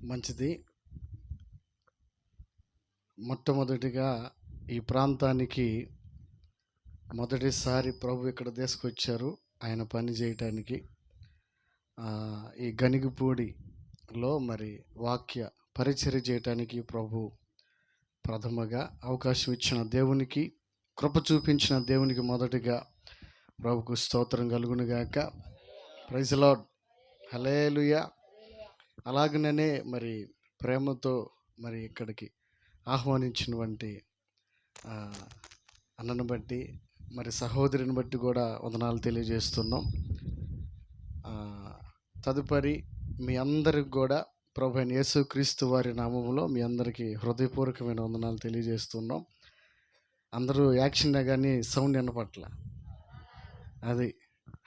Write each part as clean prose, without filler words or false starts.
మంచిది. మొట్టమొదటిగా ఈ ప్రాంతానికి మొదటిసారి ప్రభు ఇక్కడ తీసుకొచ్చారు ఆయన పని చేయటానికి. ఈ గనిగిపూడిలో మరి వాక్య పరిచర్య చేయటానికి ప్రభు ప్రథమగా అవకాశం ఇచ్చిన దేవునికి, కృప చూపించిన దేవునికి మొదటిగా ప్రభుకు స్తోత్రం కలుగునుగాక. Praise the Lord. హల్లెలూయా. అలాగనే మరి ప్రేమతో మరి ఇక్కడికి ఆహ్వానించినటువంటి అన్నను బట్టి మరి సహోదరిని బట్టి కూడా వందనాలు తెలియజేస్తున్నాం. తదుపరి మీ అందరికి కూడా ప్రభు అయిన యేసుక్రీస్తు వారి నామములో మీ అందరికీ హృదయపూర్వకమైన వందనాలు తెలియజేస్తున్నాం. అందరూ యాక్షన్ కానీ సౌండ్ వినపట్ల అది.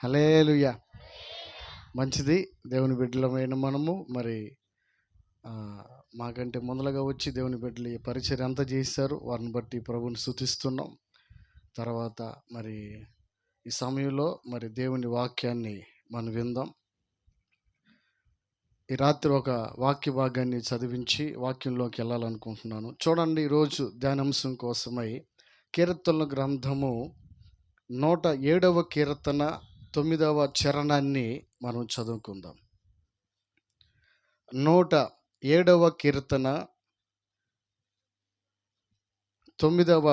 హల్లెలూయా. మంచిది. దేవుని బిడ్డలమైన మనము మరి మాకంటే ముందలుగా వచ్చి దేవుని బిడ్డలు ఈ పరిచర్య అంతా చేశారు. వారిని బట్టి ప్రభుని స్తుతిస్తున్నాం. తర్వాత మరి ఈ సమయంలో మరి దేవుని వాక్యాన్ని మనం విందాం. ఈ రాత్రి ఒక వాక్య భాగాన్ని చదివించి వాక్యంలోకి వెళ్ళాలనుకుంటున్నాను. చూడండి, ఈరోజు ధ్యానాంశం కోసమై కీర్తనల గ్రంథము 107వ కీర్తన 9వ చరణాన్ని మనం చదువుకుందాం. 107వ కీర్తన 9వ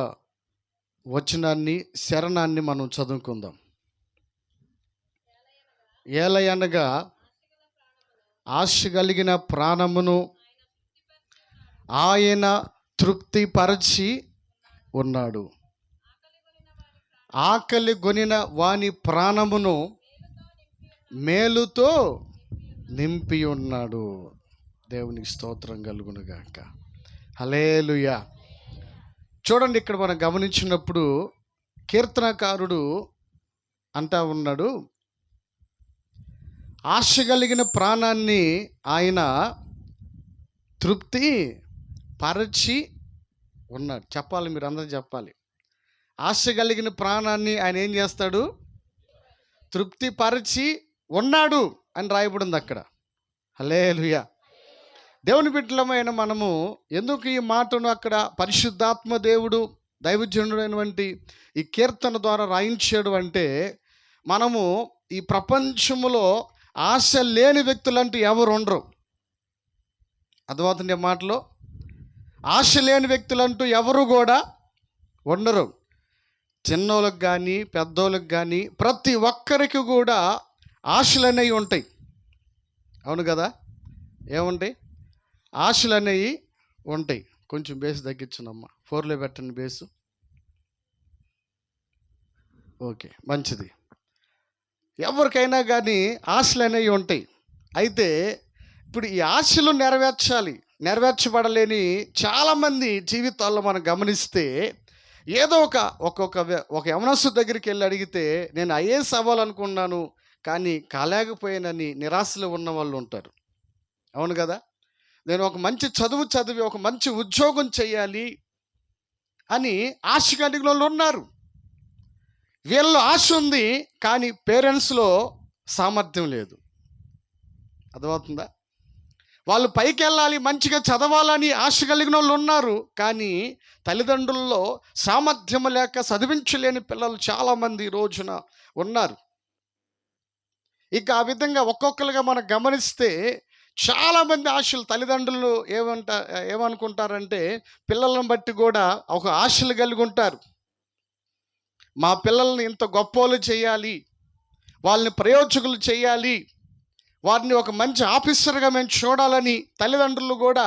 వచనాన్ని శరణాన్ని మనం చదువుకుందాం. ఏలయనగా ఆశ కలిగిన ప్రాణమును ఆయన తృప్తిపరచి ఉన్నాడు. ఆకలి గొనిన వాని ప్రాణమును మేలుతో నింపి ఉన్నాడు. దేవునికి స్తోత్రం కలుగునుగాక. హల్లెలూయా. చూడండి, ఇక్కడ మనం గమనించినప్పుడు కీర్తనకారుడు అంటా ఉన్నాడు, ఆశ కలిగిన ప్రాణాన్ని ఆయన తృప్తి పరచి ఉన్నాడు. చెప్పాలి, మీరు అందరూ చెప్పాలి. ఆశ కలిగిన ప్రాణాన్ని ఆయన ఏం చేస్తాడు? తృప్తి పరచి ఉన్నాడు అని రాయబడింది అక్కడ. హల్లెలూయా. దేవుని బిడ్డలమైన మనము ఎందుకు ఈ మాటను అక్కడ పరిశుద్ధాత్మ దేవుడు దైవజనుడైనటువంటి ఈ కీర్తన ద్వారా రాయించాడు అంటే, మనము ఈ ప్రపంచములో ఆశ లేని వ్యక్తులంటూ ఎవరు ఉండరు. అర్థమవుతుంది మాటలో? ఆశ లేని వ్యక్తులంటూ ఎవరు కూడా ఉండరు. చిన్నోళ్ళకి కానీ పెద్దోళ్ళకి కానీ ప్రతి ఒక్కరికి కూడా ఆశలు అనేవి ఉంటాయి. అవును కదా? ఏముంటాయి? ఆశలు అనేవి ఉంటాయి. కొంచెం బేస్ తగ్గించునమ్మా. 4లో పెట్టండి బేసు. ఓకే, మంచిది. ఎవరికైనా కానీ ఆశలు అనేవి ఉంటాయి. అయితే ఇప్పుడు ఈ ఆశలు నెరవేర్చబడలేని చాలామంది జీవితాల్లో మనం గమనిస్తే, ఏదో ఒక యవనస్తు దగ్గరికి వెళ్ళి అడిగితే, నేను ఐఏఎస్ అవ్వాలనుకున్నాను కానీ కాలేకపోయానని నిరాశలో ఉన్న వాళ్ళు ఉంటారు. అవును కదా? నేను ఒక మంచి చదువు చదివి ఒక మంచి ఉద్యోగం చేయాలి అని ఆశ కలిగిన వాళ్ళు ఉన్నారు. వీళ్ళలో ఆశ ఉంది కానీ పేరెంట్స్లో సామర్థ్యం లేదు. అర్థమవుతుందా? వాళ్ళు పైకి వెళ్ళాలి, మంచిగా చదవాలని ఆశ కలిగిన వాళ్ళు ఉన్నారు కానీ తల్లిదండ్రుల్లో సామర్థ్యం లేక చదివించలేని పిల్లలు చాలామంది ఈ రోజున ఉన్నారు. ఇక ఆ విధంగా ఒక్కొక్కరుగా మనం గమనిస్తే చాలామంది ఆశలు తల్లిదండ్రులు ఏమనుకుంటారంటే, పిల్లలను బట్టి కూడా ఒక ఆశలు కలిగి ఉంటారు. మా పిల్లల్ని ఇంత గొప్పోళ్ళు చేయాలి, వాళ్ళని ప్రయోజకులు చేయాలి, వారిని ఒక మంచి ఆఫీసర్గా మేము చూడాలని తల్లిదండ్రులు కూడా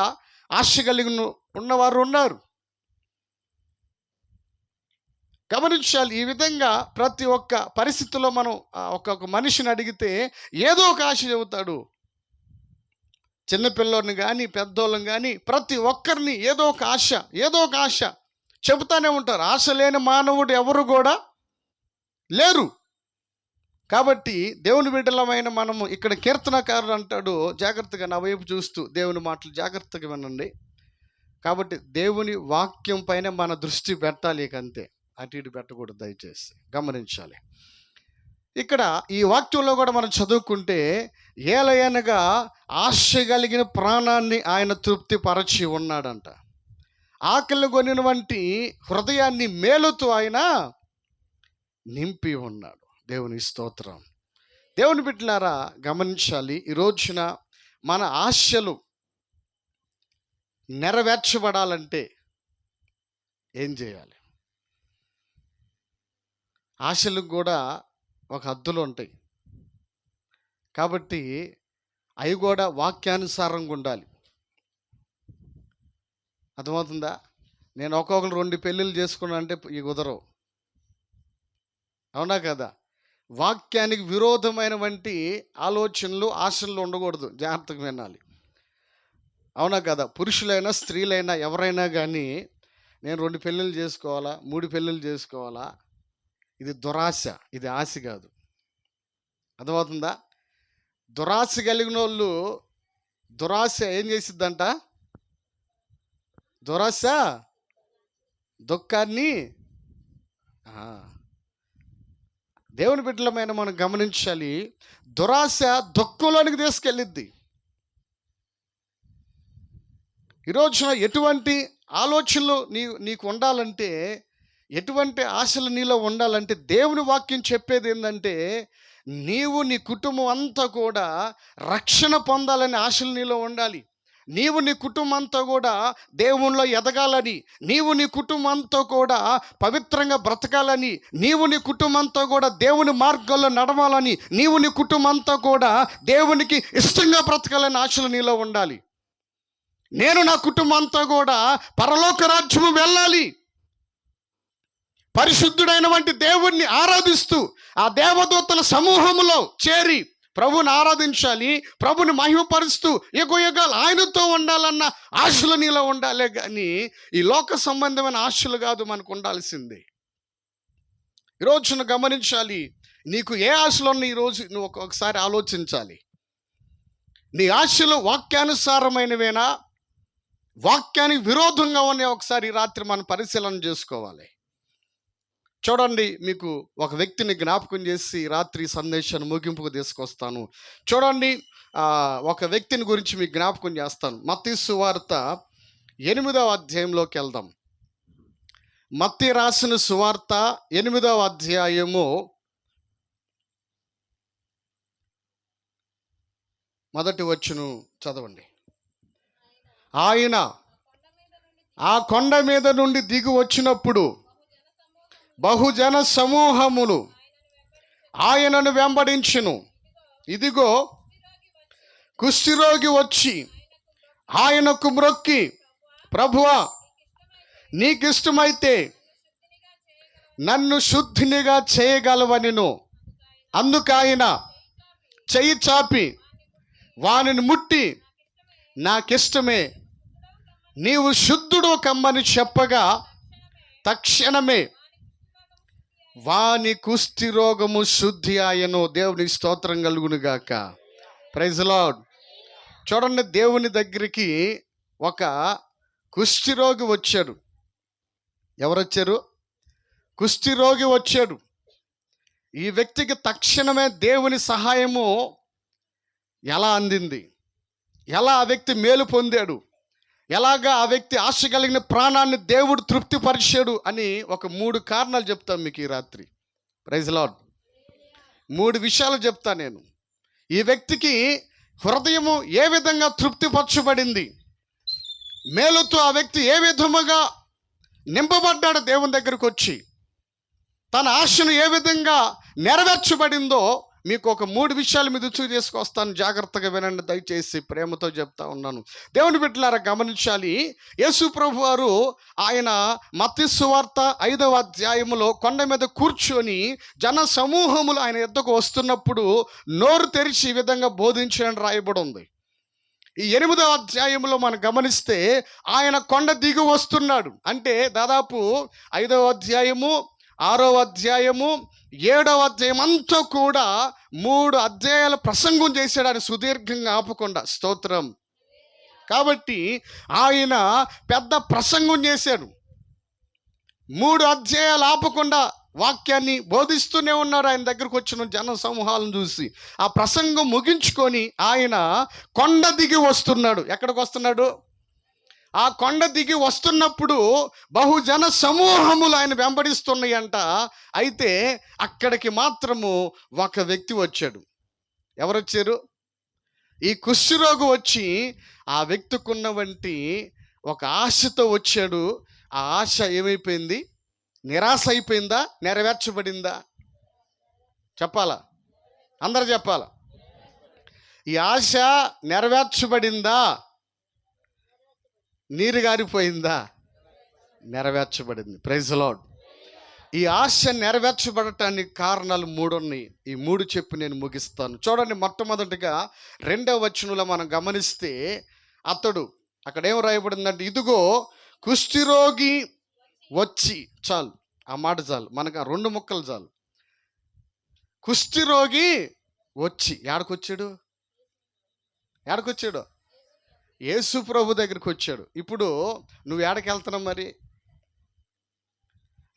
ఆశ కలిగి ఉన్నవారు ఉన్నారు. గమనించాలి. ఈ విధంగా ప్రతి ఒక్క పరిస్థితుల్లో మనం ఒక్కొక్క మనిషిని అడిగితే ఏదో ఒక ఆశ చెబుతాడు. చిన్నపిల్లోని కానీ పెద్దోళ్ళని కానీ ప్రతి ఒక్కరిని ఏదో ఒక ఆశ చెబుతానే ఉంటారు. ఆశ లేని మానవుడు ఎవరు కూడా లేరు. కాబట్టి దేవుని బిడ్డలమైన మనము ఇక్కడ కీర్తనకారుడు అంటాడు, జాగ్రత్తగా నా వైపు చూస్తూ దేవుని మాటలు జాగ్రత్తగా వినండి. కాబట్టి దేవుని వాక్యం పైన మన దృష్టి పెట్టాలి. ఇక అంతే, అటు ఇటు పెట్టకూడదు. దయచేసి గమనించాలి. ఇక్కడ ఈ వాక్యంలో కూడా మనం చదువుకుంటే, ఏలయనగా ఆశ కలిగిన ప్రాణాన్ని ఆయన తృప్తిపరచి ఉన్నాడంట. ఆకలి కొనినవంటి హృదయాన్ని మేలుతో ఆయన నింపి ఉన్నాడు. దేవుని స్తోత్రం. దేవుని బిడ్డలారా గమనించాలి, ఈ రోజున మన ఆశలు నెరవేర్చబడాలంటే ఏం చేయాలి? ఆశలకు కూడా ఒక హద్దులు ఉంటాయి. కాబట్టి అవి కూడా వాక్యానుసారంగా ఉండాలి. అర్థమవుతుందా? నేను ఒక్కొక్కరు 2 పెళ్ళిళ్ళు చేసుకున్నా అంటే ఈ కుదరవు. అవునా కదా? వాక్యానికి విరోధమైనటువంటి ఆలోచనలు, ఆశలు ఉండకూడదు. జాగ్రత్తగా వినాలి. అవునా కదా? పురుషులైనా స్త్రీలైనా ఎవరైనా కానీ నేను 2 పెళ్ళిళ్ళు చేసుకోవాలా, 3 పెళ్ళిళ్ళు చేసుకోవాలా, ఇది దురాశ, ఇది ఆశ కాదు. అర్థమవుతుందా? దురాశ కలిగిన వాళ్ళు, దురాశ ఏం చేసిద్దంట? దురాశ దుఃఖాన్ని దేవుని బిడ్డలమైన మనం గమనించాలి. దురాశ దుఃఖంలోనికి తీసుకెళ్ళిద్ది. ఈరోజున ఎటువంటి ఆలోచనలు నీకు ఉండాలంటే, ఎటువంటి ఆశలు నీలో ఉండాలంటే, దేవుని వాక్యం చెప్పేది ఏంటంటే, నీవు నీ కుటుంబం అంతా కూడా రక్షణ పొందాలని ఆశలు నీలో ఉండాలి. నీవు నీ కుటుంబం అంతా కూడా దేవునిలో ఎదగాలని, నీవు నీ కుటుంబం అంతా కూడా పవిత్రంగా బ్రతకాలని, నీవు నీ కుటుంబం అంతా కూడా దేవుని మార్గంలో నడవాలని, నీవు నీ కుటుంబం అంతా కూడా దేవునికి ఇష్టంగా బ్రతకాలని ఆశలు నీలో ఉండాలి. నేను నా కుటుంబం అంతా కూడా పరలోక రాజ్యము వెళ్ళాలి, పరిశుద్ధుడైన వంటి దేవుణ్ణి ఆరాధిస్తూ ఆ దేవదూతల సమూహములో చేరి ప్రభుని ఆరాధించాలి, ప్రభుని మహిమపరుస్తూ యుగయుగాలు ఆయనతో ఉండాలన్న ఆశలు నీలో ఉండాలే కానీ ఈ లోక సంబంధమైన ఆశలు కాదు మనకు ఉండాల్సింది. ఈరోజును గమనించాలి, నీకు ఏ ఆశలు ఉన్నాయి ఈరోజు నువ్వు ఒకసారి ఆలోచించాలి. నీ ఆశలు వాక్యానుసారమైనవేనా, వాక్యానికి విరోధంగా ఉన్నాయి? ఒకసారి ఈ రాత్రి మనం పరిశీలన చేసుకోవాలి. చూడండి, మీకు ఒక వ్యక్తిని జ్ఞాపకం చేసి రాత్రి సందేశాన్ని ముగింపుకు తీసుకొస్తాను. చూడండి, ఒక వ్యక్తిని గురించి మీకు జ్ఞాపకం చేస్తాను. మత్తయి సువార్త 8వ అధ్యాయంలోకి వెళ్దాం. మత్తయి రాసిన సువార్త 8వ అధ్యాయము మొదటి వచనం చదవండి. ఆయన ఆ కొండ మీద నుండి దిగి వచ్చినప్పుడు బహుజన సమూహములు ఆయనను వెంబడించును. ఇదిగో కుష్ఠరోగి వచ్చి ఆయనకు మ్రొక్కి, ప్రభువా, నీకిష్టమైతే నన్ను శుద్ధినిగా చేయగలవనెను. అందుకు ఆయన చెయ్యి చాపి వానిని ముట్టి, నాకిష్టమే, నీవు శుద్ధుడు కమ్మని చెప్పగా తక్షణమే వాని కుష్ఠి రోగము శుద్ధి ఆయను. దేవుని స్తోత్రం కలుగును గాక. Praise Lord. చూడండి, దేవుని దగ్గరికి ఒక కుష్ఠి రోగి వచ్చాడు. ఎవరొచ్చారు? కుష్ఠి రోగి వచ్చాడు. ఈ వ్యక్తికి తక్షణమే దేవుని సహాయము ఎలా అందింది? ఎలా ఆ వ్యక్తి మేలు పొందాడు? ఎలాగా ఆ వ్యక్తి ఆశ కలిగిన ప్రాణాన్ని దేవుడు తృప్తిపరిచాడు అని ఒక 3 కారణాలు చెప్తాను మీకు ఈ రాత్రి. Praise lord. 3 విషయాలు చెప్తా నేను. ఈ వ్యక్తికి హృదయము ఏ విధంగా తృప్తిపరచబడింది, మేలుతో ఆ వ్యక్తి ఏ విధముగా నింపబడ్డాడు, దేవుని దగ్గరకు వచ్చి తన ఆశను ఏ విధంగా నెరవేర్చబడిందో మీకు ఒక 3 విషయాలు మీద తీసుకొస్తాను. జాగ్రత్తగా వినండి, దయచేసి ప్రేమతో చెప్తా ఉన్నాను. దేవుని బిడ్డలారా గమనించాలి. యేసు ప్రభు వారు ఆయన మత్తయి సువార్త 5వ అధ్యాయములో కొండ మీద కూర్చొని జన సమూహములు ఆయన ఎద్దకు వస్తున్నప్పుడు నోరు తెరిచి ఈ విధంగా బోధించని రాయబడి ఉంది. ఈ 8వ అధ్యాయంలో మనం గమనిస్తే ఆయన కొండ దిగి వస్తున్నాడు. అంటే దాదాపు 5వ అధ్యాయము, 6వ అధ్యాయము, 7వ అధ్యాయం అంతా కూడా 3 అధ్యాయాల ప్రసంగం చేశాడు ఆయన సుదీర్ఘంగా ఆపకుండా. స్తోత్రం. కాబట్టి ఆయన పెద్ద ప్రసంగం చేశాడు. 3 అధ్యాయాలు ఆపకుండా వాక్యాన్ని బోధిస్తూనే ఉన్నారు. ఆయన దగ్గరకు వచ్చిన జన సమూహాలను చూసి ఆ ప్రసంగం ముగించుకొని ఆయన కొండ దిగి వస్తున్నాడు. ఎక్కడికి వస్తున్నాడు? ఆ కొండ దిగి వస్తున్నప్పుడు బహుజన సమూహములు ఆయన వెంబడిస్తున్నాయంట. అయితే అక్కడికి మాత్రము ఒక వ్యక్తి వచ్చాడు. ఎవరొచ్చారు? ఈ కుష్ఠరోగి వచ్చి ఆ వ్యక్తికున్నవంటి ఒక ఆశతో వచ్చాడు. ఆ ఆశ ఏమైపోయింది? నిరాశ అయిపోయిందా? నెరవేర్చబడిందా? చెప్పాలా? అందరూ చెప్పాలా? ఈ ఆశ నెరవేర్చబడిందా? నీరు గారిపోయిందా? నెరవేర్చబడింది. Praise the Lord. ఈ ఆశ నెరవేర్చబడటానికి కారణాలు 3 ఉన్నాయి. ఈ 3 చెప్పి నేను ముగిస్తాను. చూడండి, మొట్టమొదటిగా 2వ వచనంలో మనం గమనిస్తే అతడు అక్కడ ఏం రాయబడిందంటే, ఇదిగో కుష్ఠరోగి వచ్చి, చాలు ఆ మాట చాలు, మనకు ఆ 2 ముక్కలు చాలు. కుష్ఠరోగి వచ్చి ఏడకొచ్చాడు? యేసు ప్రభు దగ్గరికి వచ్చాడు. ఇప్పుడు నువ్వు ఏడకి వెళ్తున్నావు? మరి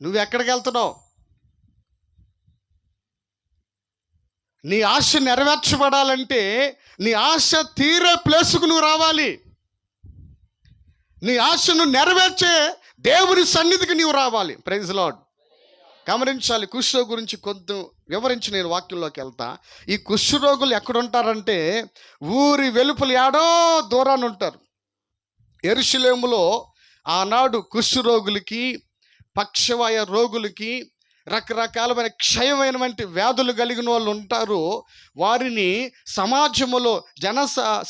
నువ్వు ఎక్కడికి వెళ్తున్నావు? నీ ఆశ నెరవేర్చబడాలంటే నీ ఆశ తీరే ప్లేసుకు నువ్వు రావాలి. నీ ఆశను నెరవేర్చే దేవుని సన్నిధికి నీవు రావాలి. Praise the Lord. గమనించాలి. కుష్ఠరోగి గురించి కొంచెం వివరించి నేను వాక్యంలోకి వెళ్తా. ఈ కుష్ఠరోగులు ఎక్కడుంటారంటే ఊరి వెలుపల ఏడో దూరాన్ని ఉంటారు. యెరూషలేములో ఆనాడు కుష్ఠరోగులకి, పక్షవాయ రోగులకి, రకరకాలమైన క్షయమైనటువంటి వ్యాధులు కలిగిన వాళ్ళు ఉంటారు. వారిని సమాజంలో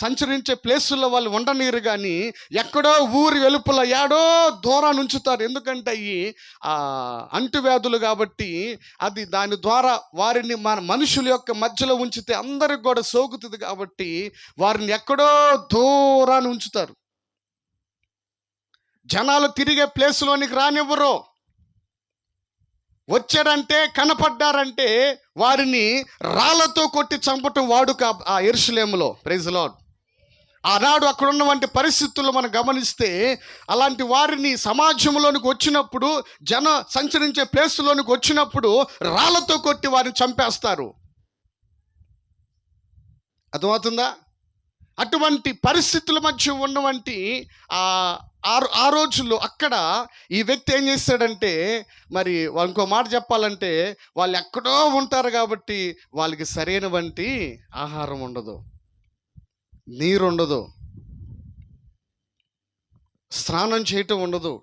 సంచరించే ప్లేసుల్లో వాళ్ళు ఉండనీరు, కానీ ఎక్కడో ఊరి వెలుపల ఏడో దూరాన్ని ఉంచుతారు. ఎందుకంటే అవి అంటువ్యాధులు కాబట్టి అది దాని ద్వారా వారిని మన మనుషుల యొక్క మధ్యలో ఉంచితే అందరికి కూడా సోకుతుంది కాబట్టి వారిని ఎక్కడో దూరాన్ని ఉంచుతారు. జనాలు తిరిగే ప్లేసులోనికి రానివ్వరు. వచ్చారంటే, కనపడ్డారంటే వారిని రాళ్లతో కొట్టి చంపటం వాడుక ఆ యెరూషలేములో. Praise the Lord. ఆనాడు అక్కడ ఉన్నటువంటి పరిస్థితుల్లో మనం గమనిస్తే అలాంటి వారిని సమాజంలోనికి వచ్చినప్పుడు, సంచరించే ప్లేసులోనికి వచ్చినప్పుడు రాళ్లతో కొట్టి వారిని చంపేస్తారు. అర్థమవుతుందా? అటువంటి పరిస్థితుల మధ్య ఉన్నవంటి ఆ రోజుల్లో అక్కడ ఈ వ్యక్తి ఏం చేస్తాడంటే, మరి ఇంకో మాట చెప్పాలంటే వాళ్ళు ఎక్కడో ఉంటారు కాబట్టి వాళ్ళకి సరైనవంటి ఆహారం ఉండదు, నీరు ఉండదు, స్నానం చేయటం ఉండదు,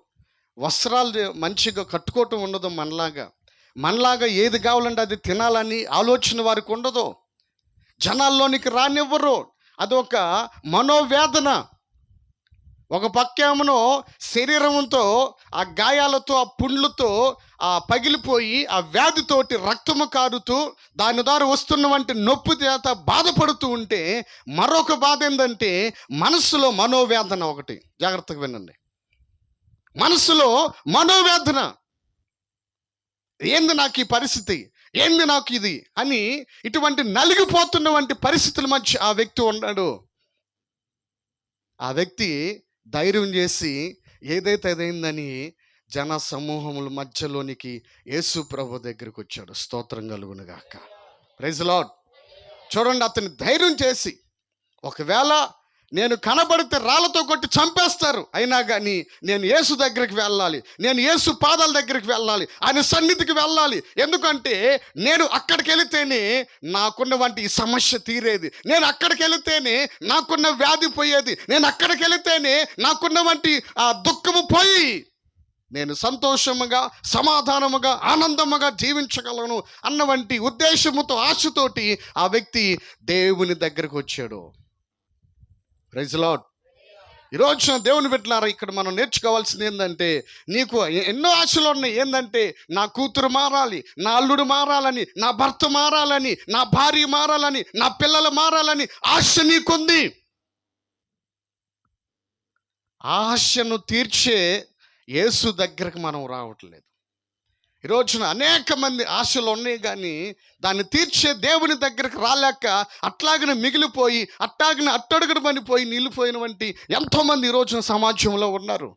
వస్త్రాలు మంచిగా కట్టుకోవటం ఉండదు. మనలాగా ఏది కావాలంటే అది తినాలని ఆలోచన వారికి ఉండదు. జనాల్లోనికి రానివ్వరు. అదొక మనోవేదన. ఒక పక్కేమో శరీరంతో ఆ గాయాలతో, ఆ పుండ్లతో పగిలిపోయి ఆ వ్యాధితోటి రక్తము కారుతూ దాని ద్వారా వస్తున్నవంటి నొప్పి చేత బాధపడుతూ ఉంటే, మరొక బాధ ఏంటంటే మనసులో మనోవేదన. ఒకటి జాగ్రత్తగా వినండి. మనసులో మనోవేదన. ఏంది నాకు ఈ పరిస్థితి, ఏంది నాకు ఇది అని ఇటువంటి నలిగిపోతున్నటువంటి పరిస్థితుల మధ్య ఆ వ్యక్తి ఉన్నాడు. ఆ వ్యక్తి ధైర్యం చేసి ఏదైతే అదైందని జన సమూహముల మధ్యలోనికి యేసు ప్రభు దగ్గరికి వచ్చాడు. స్తోత్రం కలుగును గాక. Praise the Lord. చూడండి, అతని ధైర్యం చేసి, ఒకవేళ నేను కనబడితే రాళ్లతో కొట్టి చంపేస్తారు, అయినా కానీ నేను యేసు దగ్గరికి వెళ్ళాలి, నేను యేసు పాదాల దగ్గరికి వెళ్ళాలి, ఆయన సన్నిధికి వెళ్ళాలి. ఎందుకంటే నేను అక్కడికి వెళితేనే నాకున్నవంటి ఈ సమస్య తీరేది, నేను అక్కడికి వెళితేనే నాకున్న వ్యాధి పోయేది, నేను అక్కడికి వెళితేనే నాకున్నవంటి దుఃఖము పోయి నేను సంతోషముగా, సమాధానముగా, ఆనందముగా జీవించగలను అన్నవంటి ఉద్దేశముతో, ఆశతోటి ఆ వ్యక్తి దేవుని దగ్గరకు వచ్చాడు. Praise the Lord. ఈరోజు దేవుని బిడ్డలారా, ఇక్కడ మనం నేర్చుకోవాల్సింది ఏంటంటే, నీకు ఎన్నో ఆశలు ఉన్నాయి. ఏంటంటే నా కూతురు మారాలి, నా అల్లుడు మారాలని, నా భర్త మారాలని, నా భార్య మారాలని, నా పిల్లలు మారాలని ఆశ నీకుంది. ఆశను తీర్చే యేసు దగ్గరకు మనం రావట్లేదు. ఈరోజున అనేక మంది ఆశలు ఉన్నాయి, కానీ దాన్ని తీర్చే దేవుని దగ్గరకు రాలేక అట్లాగనే మిగిలిపోయి, అట్టాగనే అట్టడుగున పనిపోయి నిలిపోయినటువంటి ఎంతోమంది ఈరోజున సమాజంలో ఉన్నారు.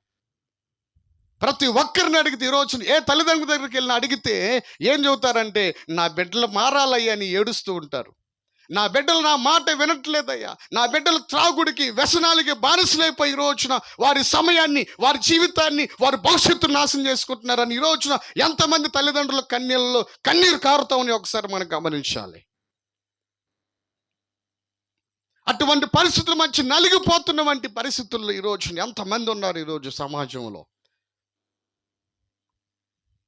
ప్రతి ఒక్కరిని అడిగితే ఈరోజు ఏ తల్లిదండ్రుల దగ్గరికి వెళ్ళిన అడిగితే ఏం చెబుతారంటే, నా బిడ్డలు మారాలయ్యా అని ఏడుస్తూ ఉంటారు. నా బిడ్డలు నా మాట వినట్లేదయ్యా, నా బిడ్డలు త్రాగుడికి వ్యసనాలకి బానిసలైపోయి ఈ రోజున వారి సమయాన్ని, వారి జీవితాన్ని, వారి భవిష్యత్తును నాశనం చేసుకుంటున్నారని ఈ రోజున ఎంతమంది తల్లిదండ్రుల కన్నీళ్ళలో కన్నీరు కారుతామని ఒకసారి మనం గమనించాలి. అటువంటి పరిస్థితుల మధ్య నలిగిపోతున్న వంటి పరిస్థితుల్లో ఈ రోజున ఎంతమంది ఉన్నారు ఈరోజు సమాజంలో.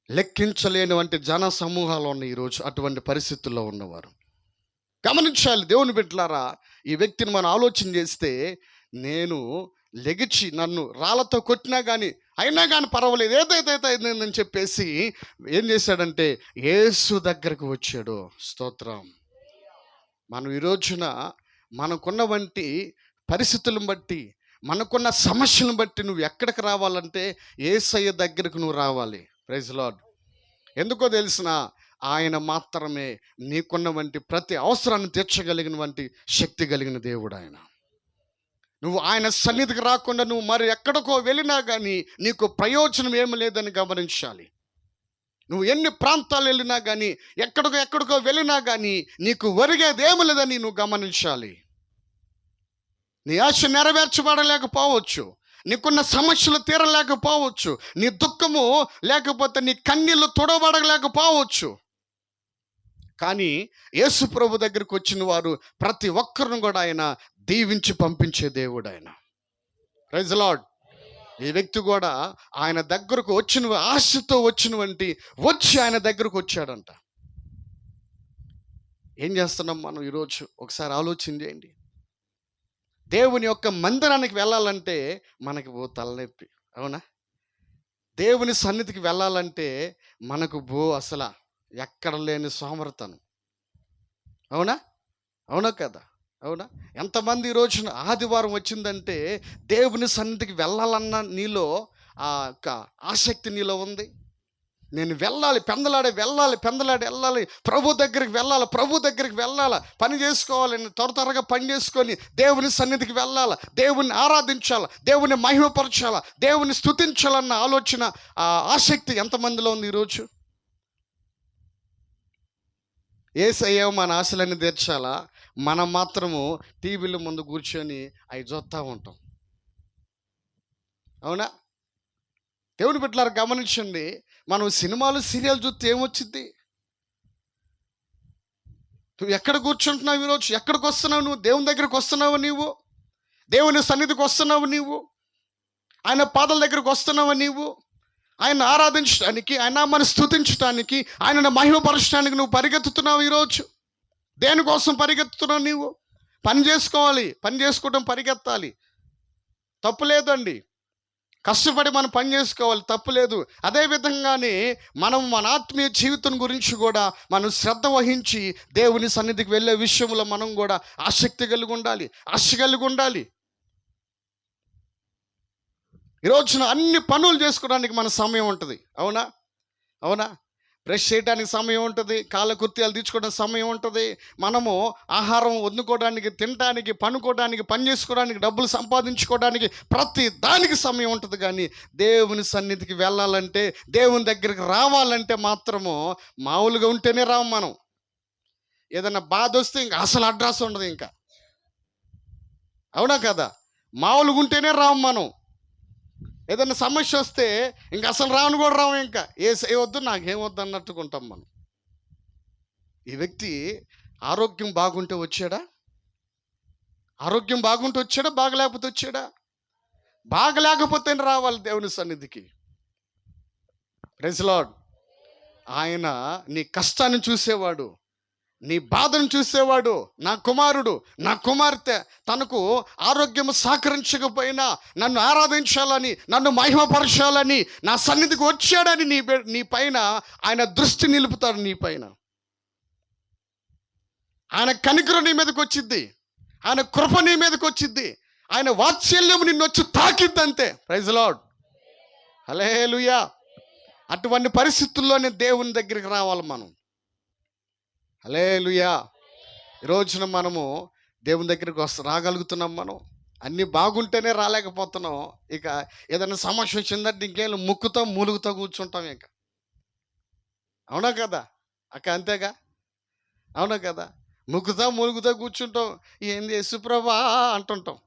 లెక్కించలేని వంటి జన సమూహాలు ఉన్నాయి ఈరోజు అటువంటి పరిస్థితుల్లో ఉన్నవారు. గమనించాలి దేవుని బిడ్డలారా, ఈ వ్యక్తిని మనం ఆలోచన చేస్తే, నేను లెగిచి నన్ను రాళ్ళతో కొట్టినా కానీ అయినా కానీ పర్వాలేదు, ఏదైతే అయిందని చెప్పేసి ఏం చేశాడంటే యేసు దగ్గరకు వచ్చాడు. స్తోత్రం. మనం ఈ రోజున మనకున్న వంటి పరిస్థితులను బట్టి, మనకున్న సమస్యలను బట్టి నువ్వు ఎక్కడికి రావాలంటే యేసయ్య దగ్గరకు నువ్వు రావాలి. Praise Lord. ఎందుకో తెలిసిన, ఆయన మాత్రమే నీకున్న వంటి ప్రతి అవసరాన్ని తీర్చగలిగిన వంటి శక్తి కలిగిన దేవుడు ఆయన. నువ్వు ఆయన సన్నిధికి రాకుండా నువ్వు మరి ఎక్కడికో వెళ్ళినా కానీ నీకు ప్రయోజనం ఏమి లేదని గమనించాలి. నువ్వు ఎన్ని ప్రాంతాలు వెళ్ళినా కానీ, ఎక్కడికో వెళ్ళినా కానీ నీకు ఒరిగేది ఏమి లేదని నువ్వు గమనించాలి. నీ ఆశ నెరవేర్చబడలేకపోవచ్చు, నీకున్న సమస్యలు తీరలేకపోవచ్చు, నీ దుఃఖము లేకపోతే నీ కన్నీళ్ళు తుడబడలేకపోవచ్చు. కానీ యేసు ప్రభు దగ్గరికి వచ్చిన వారు ప్రతి ఒక్కరిని కూడా ఆయన దీవించి పంపించే దేవుడు ఆయన. Praise Lord. ఈ వ్యక్తి కూడా ఆయన దగ్గరకు వచ్చిన ఆశతో వచ్చి ఆయన దగ్గరకు వచ్చాడంట. ఏం చేస్తున్నాం మనం ఈరోజు ఒకసారి ఆలోచన చేయండి. దేవుని యొక్క మందిరానికి వెళ్ళాలంటే మనకు తలనొప్పి, అవునా? దేవుని సన్నిధికి వెళ్ళాలంటే మనకు అసలు ఎక్కడ లేని సోమరతనం, అవునా? అవునా కదా? అవునా? ఎంతమంది ఈ రోజున ఆదివారం వచ్చిందంటే దేవుని సన్నిధికి వెళ్ళాలన్న నీలో ఆ యొక్క ఆసక్తి నీలో ఉంది. నేను వెళ్ళాలి, పెందలాడి వెళ్ళాలి, ప్రభు దగ్గరికి వెళ్ళాలి, పని చేసుకోవాలి, త్వరగా పని చేసుకొని దేవుని సన్నిధికి వెళ్ళాలి, దేవుని ఆరాధించాలి, దేవుని మహిమపరచాలి, దేవుని స్తుతించాలన్న ఆలోచన, ఆసక్తి ఎంతమందిలో ఉంది ఈరోజు? యేసయ్య మన ఆశలన్నీ తీర్చాలా, మనం మాత్రము టీవీల ముందు కూర్చొని అవి చూస్తూ ఉంటాం, అవునా? దేవుని బిడ్డలారా గమనించండి, మనం సినిమాలు సీరియల్ చూస్తే ఏమొచ్చింది? నువ్వు ఎక్కడ కూర్చుంటున్నావు ఈరోజు? ఎక్కడికి వస్తున్నావు నువ్వు? దేవుని దగ్గరికి వస్తున్నావు నీవు? దేవుని సన్నిధికి వస్తున్నావు నీవు? ఆయన పాదాల దగ్గరికి వస్తున్నావు నీవు? ఆయన ఆరాధించడానికి, ఆయన మన స్తుతించడానికి, ఆయనను మహిమపరచడానికి నువ్వు పరిగెత్తుతున్నావు ఈరోజు. దేనికోసం పరిగెత్తుతున్నావు నీవు? పని చేసుకోవాలి, పని చేసుకోవడం పరిగెత్తాలి, తప్పు లేదండి. కష్టపడి మనం పని చేసుకోవాలి, తప్పులేదు. అదేవిధంగానే మనం మన ఆత్మీయ జీవితం గురించి కూడా మనం శ్రద్ధ వహించి దేవుని సన్నిధికి వెళ్ళే విషయంలో మనం కూడా ఆసక్తి కలిగి ఉండాలి, ఆశ కలిగి ఉండాలి. ఈరోజున అన్ని పనులు చేసుకోవడానికి మన సమయం ఉంటుంది, అవునా? అవునా? బ్రష్ చేయడానికి సమయం ఉంటుంది, కాలకృత్యాలు తీర్చుకోవడానికి సమయం ఉంటుంది, మనము ఆహారం వండుకోవడానికి, తినడానికి, పనుకోవడానికి, పని చేసుకోవడానికి, డబ్బులు సంపాదించుకోవడానికి, ప్రతి దానికి సమయం ఉంటుంది. కానీ దేవుని సన్నిధికి వెళ్ళాలంటే, దేవుని దగ్గరికి రావాలంటే మాత్రము మామూలుగా ఉంటేనే రాము మనం. ఏదైనా బాధ వస్తే ఇంకా అసలు అడ్రస్ ఉండదు, ఇంకా, అవునా కదా? మామూలుగా ఉంటేనే రాము మనం. ఏదైనా సమస్య వస్తే ఇంకా అసలు రాను కూడా రాము, ఇంకా వద్దు నాకేమొద్దు అన్నట్టుకుంటాం మనం. ఈ వ్యక్తి ఆరోగ్యం బాగుంటే వచ్చాడా? ఆరోగ్యం బాగుంటే వచ్చాడా? బాగలేకపోతే వచ్చాడా? బాగలేకపోతేనే రావాలి దేవుని సన్నిధికి. Praise Lord. ఆయన నీ కష్టాన్ని చూసేవాడు, నీ బాధను చూసేవాడు. నా కుమారుడు, నా కుమార్తె తనకు ఆరోగ్యం సహకరించకపోయినా నన్ను ఆరాధించాలని, నన్ను మహిమపరచాలని, నా సన్నిధికి వచ్చాడని నీ పైన ఆయన దృష్టి నిలుపుతాడు. నీ పైన ఆయన కనికరం నీ మీదకి వచ్చిద్ది, ఆయన కృప నీ మీదకి వచ్చిద్ది, ఆయన వాత్సల్యం నిన్ను వచ్చి తాకిద్దంతే. Praise Lord. హల్లెలూయా. అటువంటి పరిస్థితుల్లోనే దేవుని దగ్గరికి రావాలి మనం. హల్లెలూయా. ఈ రోజున మనము దేవుని దగ్గరికి రాగలుగుతున్నాం మనం. అన్నీ బాగుంటేనే రాలేకపోతున్నాం. ఇక ఏదైనా సమస్య వచ్చిందంటే ఇంకేం ముక్కుతాం, మూలుగుతా కూర్చుంటాం ఇక. అవునా కదా! అక్క అంతేగా? అవునా కదా! ముక్కుతా, మూలుగుతా కూర్చుంటాం. ఏంది యేసుప్రభా అంటుంటాం.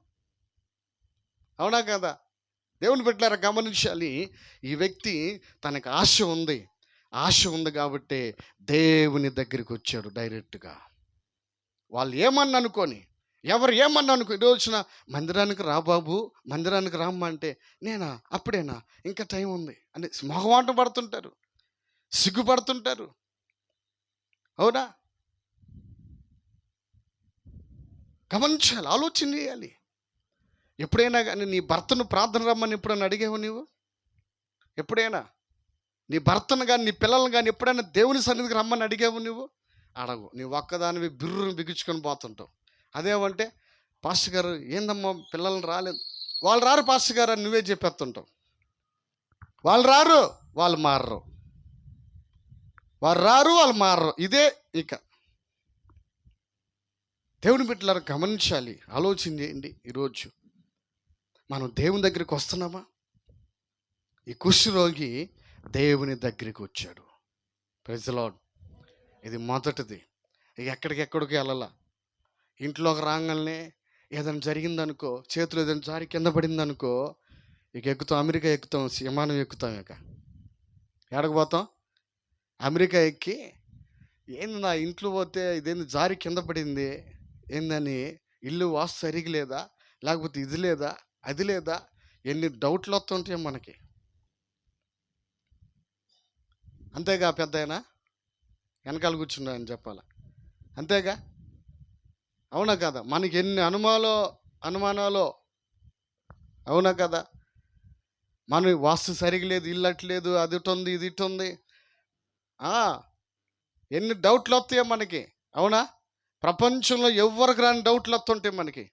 అవునా కదా! దేవుని బిడ్డలారా గమనించాలి. ఈ వ్యక్తి తనకు ఆశ ఉంది. ఆశ ఉంది కాబట్టే దేవుని దగ్గరికొచ్చాడు డైరెక్ట్‌గా. వాళ్ళు ఏమన్నా అనుకోని, ఎవరు ఏమన్నా అనుకో ఈ రోజున మందిరానికి రా బాబు, మందిరానికి రామ్మా అంటే, నేనా? అప్పుడేనా? ఇంకా టైం ఉంది అని మొహమాటం పడుతుంటారు. సిగ్గుపడుతుంటారు. అవునా? గమనించాలి. ఆలోచన చేయాలి. ఎప్పుడైనా గాని నీ భర్తను ప్రార్థన రమ్మని ఎప్పుడైనా అడిగావా నీవు? ఎప్పుడైనా? నీ భర్తను గాని, నీ పిల్లల్ని గాని ఎప్పుడైనా దేవుని సన్నిధికి రమ్మని అడిగావా నువ్వు? అడగవు. నీవు ఒక్కదానివి బిర్రున బిగించుకొని పోతుంటావు. అదేమంటే, పాస్టర్ గారు ఏందమ్మా పిల్లల్ని రాలేదు. వాళ్ళు రారు పాస్టర్ గారు అని నువ్వే చెప్పేస్తుంటావు. వాళ్ళు రారు, వాళ్ళు మారరు. వారు రారు, వాళ్ళు మారరు. ఇదే ఇక. దేవుని బిడ్డలారా గమనించాలి. ఆలోచన చేయండి ఈరోజు. మనం దేవుని దగ్గరికి వస్తున్నామా? ఈ కుష్ఠరోగి దేవుని దగ్గరికి వచ్చాడు. Praise the Lord. ఇది మొదటిది. ఇక ఎక్కడికెక్కడికి వెళ్ళాల. ఇంట్లోకి రాగానే ఏదైనా జరిగిందనుకో, చేతిలో ఏదైనా జారి కింద పడిందనుకో, ఇక ఎక్కుతాం, అమెరికా ఎక్కుతాం, విమానం ఎక్కుతాం ఇక. ఎక్కడికి పోతాం? అమెరికా ఎక్కి ఏంది నా ఇంట్లో పోతే ఇదేంది జారి కింద పడింది ఏందని, ఇల్లు వాస్తు సరిగా లేదా, లేకపోతే ఇది లేదా, అది లేదా, ఎన్ని డౌట్లు వస్తుంటాయి మనకి. అంతేగా పెద్దాయన వెనకాల కూర్చున్నాయని చెప్పాలా. అంతేగా? అవునా కదా? మనకి ఎన్ని అనుమానాలో. అవునా కదా? మన వాస్తు సరిగా లేదు, ఇల్లు అట్లేదు, అది ఇటుంది, ఇది ఇటుంది. ఎన్ని డౌట్లు వస్తాయో మనకి. అవునా? ప్రపంచంలో ఎవ్వరికి రాని డౌట్లు వస్తుంటాయి మనకి.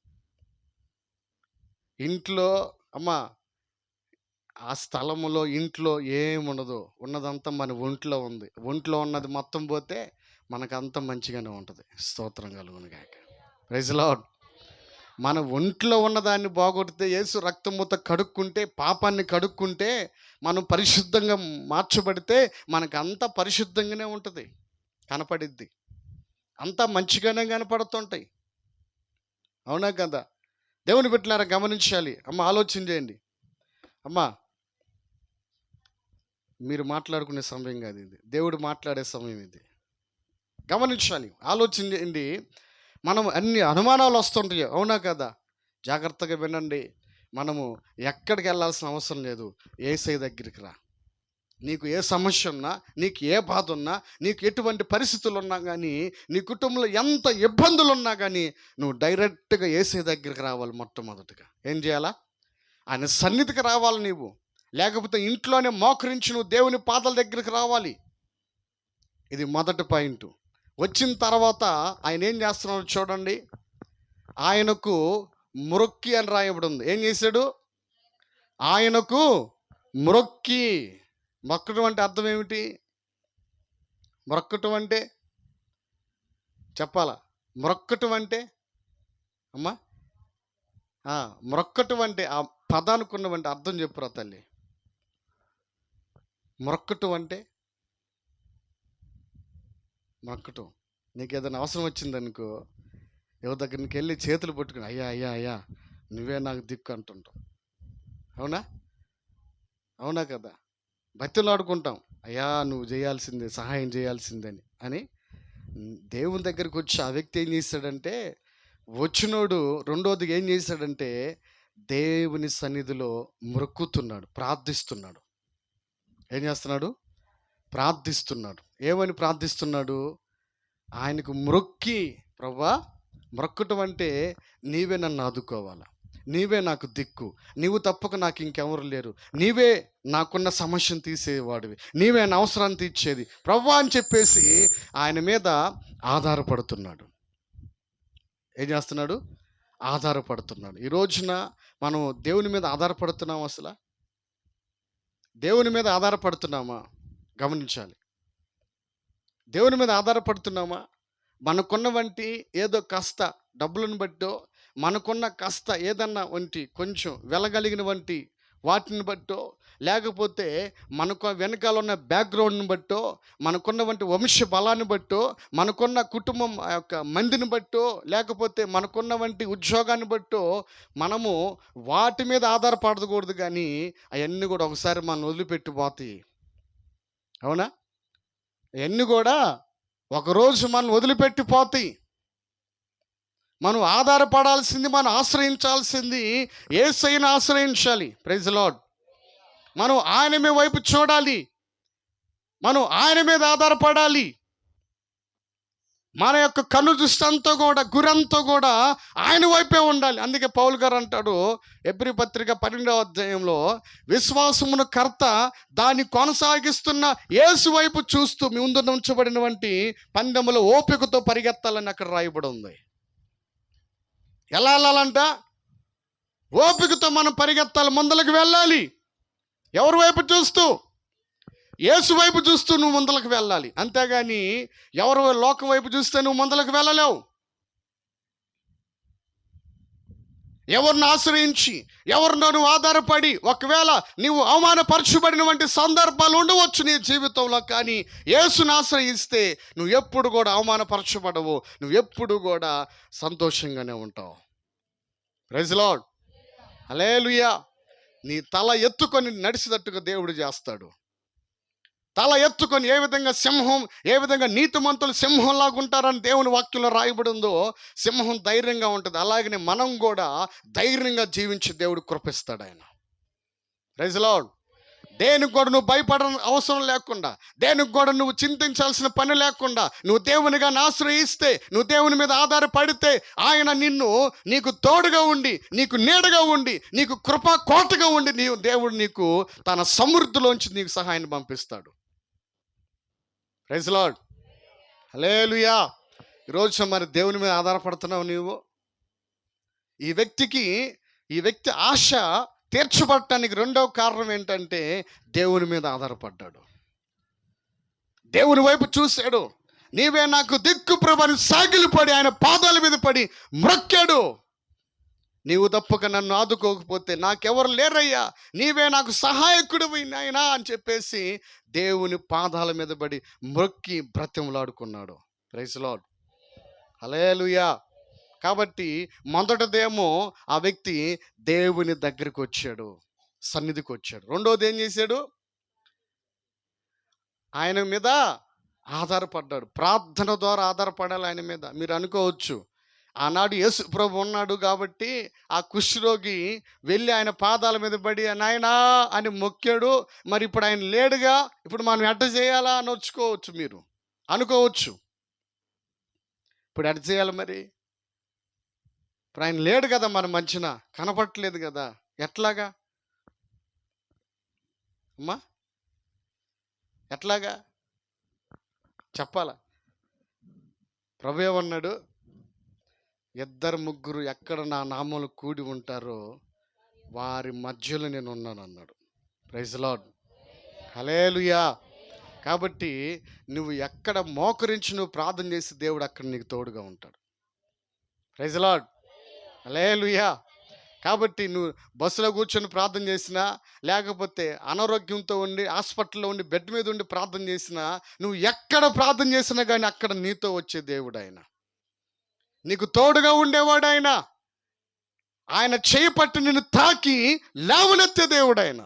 ఇంట్లో అమ్మ ఆ స్థలములో ఇంట్లో ఏముండదు, ఉన్నదంతా మన ఒంట్లో ఉంది. ఒంట్లో ఉన్నది మొత్తం పోతే మనకంతా మంచిగానే ఉంటుంది. స్తోత్రం కలుగును గాక. Praise Lord. మన ఒంట్లో ఉన్నదాన్ని బాగొడితే యేసు రక్తముతో కడుక్కుంటే, పాపాన్ని కడుక్కుంటే, మనం పరిశుద్ధంగా మార్చబడితే మనకంతా పరిశుద్ధంగానే ఉంటుంది, కనపడిద్ది. అంతా మంచిగానే కనపడుతుంటాయి. అవునా కదా? దేవుని బిడ్డలారా గమనించాలి. అమ్మ ఆలోచన చేయండి. అమ్మ మీరు మాట్లాడుకునే సమయం కాదు ఇది. దేవుడు మాట్లాడే సమయం ఇది. గమనించాలి. ఆలోచన చేయండి. మనం అన్ని అనుమానాలు వస్తుంటాయి. అవునా కదా? జాగ్రత్తగా వినండి. మనము ఎక్కడికి వెళ్ళాల్సిన అవసరం లేదు. యేసయ్య దగ్గరికి రా. నీకు ఏ సమస్య ఉన్నా, నీకు ఏ బాధ ఉన్నా, నీకు ఎటువంటి పరిస్థితులు ఉన్నా కానీ, నీ కుటుంబంలో ఎంత ఇబ్బందులు ఉన్నా కానీ, నువ్వు డైరెక్ట్గా యేసయ్య దగ్గరికి రావాలి. మొట్టమొదటిగా ఏం చేయాలా? ఆయన సన్నిధికి రావాలి నీవు. లేకపోతే ఇంట్లోనే మోకరించి నువ్వు దేవుని పాదాల దగ్గరికి రావాలి. ఇది మొదటి పాయింట్. వచ్చిన తర్వాత ఆయన ఏం చేస్తున్నాడో చూడండి. ఆయనకు మ్రొక్కి అని రాయబడి ఉంది. ఏం చేశాడు? ఆయనకు మ్రొక్కి. మొక్కటం అంటే అర్థం ఏమిటి? మొక్కటం అంటే చెప్పాలా? మొక్కటం అంటే అమ్మా మొక్కటం అంటే ఆ పదానికి ఉన్నవంటి అర్థం చెప్పురా తల్లి. మొక్కటం అంటే మొక్కటం. నీకు ఏదైనా అవసరం వచ్చిందనుకో, ఎవరి దగ్గరికి వెళ్ళి చేతులు పట్టుకుని అయ్యా అయ్యా అయ్యా నువ్వే నాకు దిక్కు అంటుంటాం. అవునా? అవునా కదా? బతిలాడుకుంటాం. అయ్యా నువ్వు చేయాల్సిందే, సహాయం చేయాల్సిందని అని. దేవుని దగ్గరికి వచ్చి ఆ వ్యక్తి ఏం చేశాడంటే, వచ్చినోడు రెండోదిగా ఏం చేశాడంటే, దేవుని సన్నిధిలో మొక్కుతున్నాడు, ప్రార్థిస్తున్నాడు. ఏం చేస్తున్నాడు? ప్రార్థిస్తున్నాడు. ఏమని ప్రార్థిస్తున్నాడు? ఆయనకు మ్రొక్కి, ప్రభువా, మ్రొక్కటం అంటే నీవే నన్ను ఆదుకోవాలా, నీవే నాకు దిక్కు, నీవు తప్పక నాకు ఇంకెవరు లేరు, నీవే నాకున్న సమస్యను తీసేవాడివి, నీవే నా అవసరాన్ని తీర్చేది ప్రభువా అని చెప్పేసి ఆయన మీద ఆధారపడుతున్నాడు. ఏం చేస్తున్నాడు? ఆధారపడుతున్నాడు. ఈ రోజున మనం దేవుని మీద ఆధారపడుతున్నాం. అసలు దేవుని మీద ఆధారపడుతున్నామా? గమనించాలి. దేవుని మీద ఆధారపడుతున్నామా? మనకున్న వంటి ఏదో కాస్త డబ్బులను బట్టో, మనకున్న కాస్త ఏదన్నా వంటి కొంచెం వెలగలిగిన వంటి వాటిని బట్టో, లేకపోతే మనకు వెనకాల ఉన్న బ్యాక్గ్రౌండ్ని బట్టో, మనకున్నటువంటి వంశ బలాన్ని బట్టో, మనకున్న కుటుంబం ఆ యొక్క మందిని బట్టో, లేకపోతే మనకున్నవంటి ఉద్యోగాన్ని బట్టో మనము వాటి మీద ఆధారపడకూడదు. కానీ అవన్నీ కూడా ఒకసారి మనం వదిలిపెట్టిపోతాయి. అవునా? అవన్నీ కూడా ఒకరోజు మనం వదిలిపెట్టిపోతాయి. మనం ఆధారపడాల్సింది, మనం ఆశ్రయించాల్సింది యేసయ్యను ఆశ్రయించాలి. Praise Lord. మనం ఆయన మీద వైపు చూడాలి, మనం ఆయన మీద ఆధారపడాలి. మన యొక్క కన్ను దృష్టి అంతా కూడా, గురంతా కూడా ఆయన వైపే ఉండాలి. అందుకే పౌలు గారు అంటాడు హెబ్రీ పత్రిక 12వ అధ్యాయంలో, విశ్వాసమును కర్త దాన్ని కొనసాగిస్తున్న యేసు వైపు చూస్తూ మీ ముందు ఉంచబడినటువంటి పందెములో ఓపికతో పరిగెత్తాలని అక్కడ రాయబడి ఉంది. ఎలా వెళ్ళాలంట? ఓపికతో మనం పరిగెత్తాలి, ముందలకు వెళ్ళాలి. ఎవరి వైపు చూస్తూ? యేసు వైపు చూస్తూ నువ్వు ముందలకు వెళ్ళాలి. అంతేగాని ఎవరు లోకం వైపు చూస్తే నువ్వు ముందలకు వెళ్ళలేవు. ఎవరిని ఆశ్రయించి, ఎవరినో నువ్వు ఆధారపడి ఒకవేళ నీవు అవమానపరచబడినటువంటి సందర్భాలు ఉండవచ్చు నీ జీవితంలో. కానీ యేసుని ఆశ్రయిస్తే నువ్వు ఎప్పుడు కూడా అవమానపరచబడవు, నువ్వు ఎప్పుడు కూడా సంతోషంగానే ఉంటావు. Praise Lord. హల్లెలూయా. నీ తల ఎత్తుకొని నడిచేటట్టుగా దేవుడు చేస్తాడు. తల ఎత్తుకొని ఏ విధంగా సింహం, ఏ విధంగా నీతిమంతులు సింహంలాగా ఉంటారని దేవుని వాక్యంలో రాయబడి ఉందో, సింహం ధైర్యంగా ఉంటుంది. అలాగనే మనం కూడా ధైర్యంగా జీవించి దేవుడు కృపిస్తాడు ఆయన. Praise Lord. దేనికి కూడా నువ్వు భయపడ అవసరం లేకుండా, దేనికి కూడా నువ్వు చింతించాల్సిన పని లేకుండా, నువ్వు దేవునిగా ఆశ్రయిస్తే, నువ్వు దేవుని మీద ఆధారపడితే ఆయన నీకు తోడుగా ఉండి, నీకు నీడగా ఉండి, నీకు కృపా కోటగా ఉండి దేవుడు నీకు తన సమృద్ధిలోంచి నీకు సహాయాన్ని పంపిస్తాడు. Praise Lord. హల్లెలూయా. ఈరోజు మరి దేవుని మీద ఆధారపడుతున్నావు నీవు. ఈ వ్యక్తి ఆశ తీర్చబడటానికి రెండవ కారణం ఏంటంటే దేవుని మీద ఆధారపడ్డాడు, దేవుని వైపు చూశాడు. నీవే నాకు దిక్కు ప్రభు అని సాగిలిపడి ఆయన పాదాల మీద పడి మ్రొక్కాడు. నీవు తప్పక నన్ను ఆదుకోకపోతే నాకెవరు లేరయ్యా, నీవే నాకు సహాయకుడివి నాయనా అని చెప్పేసి దేవుని పాదాల మీద పడి మ్రొక్కి బ్రతిమలాడుకున్నాడు. Praise Lord. హల్లెలూయా. కాబట్టి మొదటిదేమో ఆ వ్యక్తి దేవుని దగ్గరికి వచ్చాడు, సన్నిధికి వచ్చాడు. రెండోది ఏం చేశాడు? ఆయన మీద ఆధారపడ్డాడు. ప్రార్థన ద్వారా ఆధారపడాలి ఆయన మీద. మీరు అనుకోవచ్చు, ఆనాడు యేసు ప్రభు ఉన్నాడు కాబట్టి ఆ కుష్ఠరోగి వెళ్ళి ఆయన పాదాల మీద పడి నాయనా అని మొక్కాడు. మరి ఇప్పుడు ఆయన లేడుగా, ఇప్పుడు మనం ఎట్ట చేయాలా అని వచ్చుకోవచ్చు, మీరు అనుకోవచ్చు. ఇప్పుడు ఎట్ట చేయాలి మరి? ఇప్పుడు ఆయన లేడు కదా, మన మధ్యన కనపడట్లేదు కదా, ఎట్లాగా అమ్మా? ఎట్లాగా చెప్పాలా? ప్రభు ఏమన్నాడు? ఇద్దరు ముగ్గురు ఎక్కడ నా నామములు కూడి ఉంటారో వారి మధ్యలో నేను ఉన్నాను అన్నాడు. Praise Lord. హల్లెలూయా. కాబట్టి నువ్వు ఎక్కడ మోకరించి నువ్వు ప్రార్థన చేసి దేవుడు అక్కడ నీకు తోడుగా ఉంటాడు. Praise Lord. హల్లెలూయా. కాబట్టి నువ్వు బస్సులో కూర్చొని ప్రార్థన చేసినా, లేకపోతే అనారోగ్యంతో ఉండి హాస్పిటల్లో ఉండి బెడ్ మీద ఉండి ప్రార్థన చేసినా, నువ్వు ఎక్కడ ప్రార్థన చేసినా కానీ అక్కడ నీతో వచ్చే దేవుడు ఆయన, నీకు తోడుగా ఉండేవాడు ఆయన. ఆయన చేయి పట్టి నిన్ను తాకి లేవనెత్తే దేవుడు ఆయన.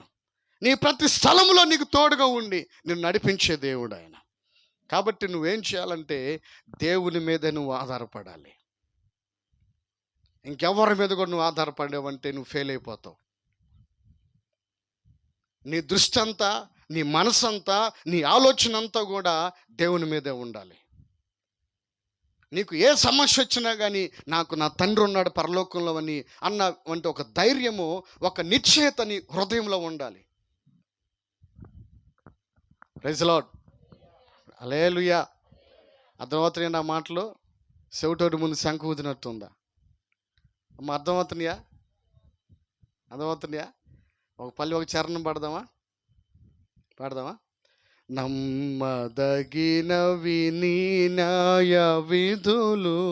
నీ ప్రతి స్థలంలో నీకు తోడుగా ఉండి నిన్ను నడిపించే దేవుడు ఆయన. కాబట్టి నువ్వేం చేయాలంటే దేవుని మీద నువ్వు ఆధారపడాలి. ఇంకెవరి మీద కూడా నువ్వు ఆధారపడేవంటే నువ్వు ఫెయిల్ అయిపోతావు. నీ దృష్టి అంతా, నీ మనసు అంతా, నీ ఆలోచన అంతా కూడా దేవుని మీదే ఉండాలి. నీకు ఏ సమస్య వచ్చినా కానీ నాకు నా తండ్రి ఉన్నాడు పరలోకంలో అని వంటి ఒక ధైర్యము, ఒక నిశ్చయత నీ హృదయంలో ఉండాలి. Praise Lord. హల్లెలూయా. అర్థమవుతున్నాయి నా మాటలు? చెవిటోడి ముందు శంఖ ఊదినట్టుందా అమ్మ? అర్థమవుతున్నాయా? ఒక చరణం పాడదామా? నమ్మదగినవి నీ న్యాయ విధులు,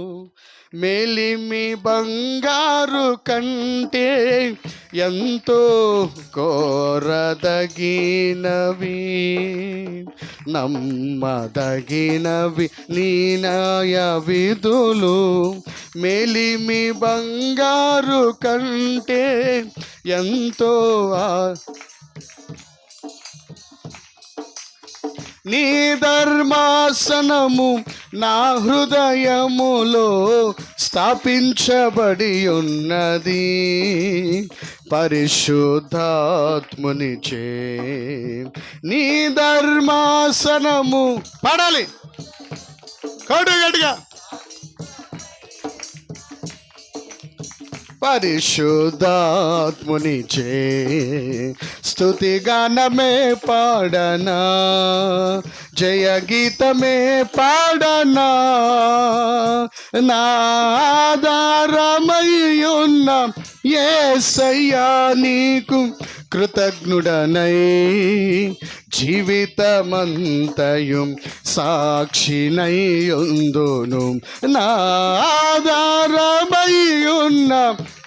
మేలిమి బంగారు కంటే ఎంతో కోరదగినవి. నమ్మదగినవి నీ న్యాయ విధులు, మేలిమి బంగారు కంటే ఎంతో నీ ధర్మాసనము నా హృదయములో స్థాపించబడి ఉన్నది. పరిశుద్ధాత్మునిచే నీ ధర్మాసనము పాడాలి గట్టిగా. పరిశుద్ధాత్మునిచే స్తుతి గానమే పాడనా, జయ గీతమే పాడనా. నా ఆధారమయ్యున్న యేసయ్యా నీకు కృతజ్ఞుడనై జీవితమంతయు సాక్షినయ్యుందును. నా ఆధారమయ్యున్న